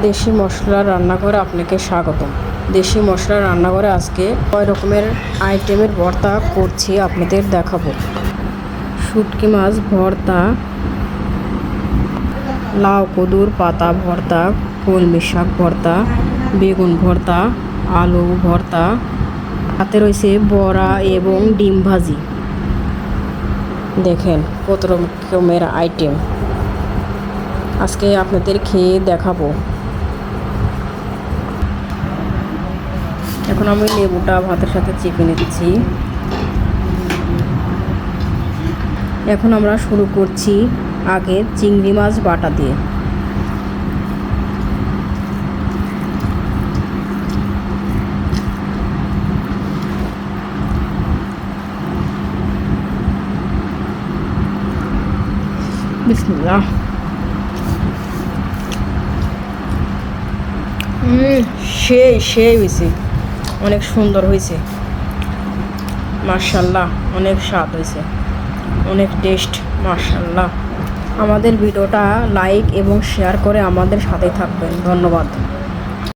দেশি মশলা রান্নাঘরে আপনাকে স্বাগতম। দেশি মশলা রান্নাঘরে আজকে কয় রকমের আইটেমের ভর্তা করছি আপনাদের দেখাবো। শুটকি মাছ ভর্তা, লাউ কদুর পাতা ভর্তা, কলমি শাক ভর্তা, বেগুন ভর্তা, আলু ভর্তা, হাতে রয়েছে বড়া এবং ডিম ভাজি। দেখেন কত রকমের আইটেম আজকে আপনাদের খেয়ে দেখাবো। এখন আমি লেবুটা ভাতের সাথে চেপে নিচ্ছি। এখন আমরা শুরু করছি আগে চিংড়ি মাছ বাটা দিয়ে। বিসমিল্লাহ। সেই হয়েছে, অনেক সুন্দর হয়েছে, মাশাআল্লাহ, অনেক স্বাদ হয়েছে, অনেক টেস্ট, মাশাআল্লাহ। আমাদের ভিডিওটা লাইক এবং শেয়ার করে আমাদের সাথে থাকবেন। ধন্যবাদ।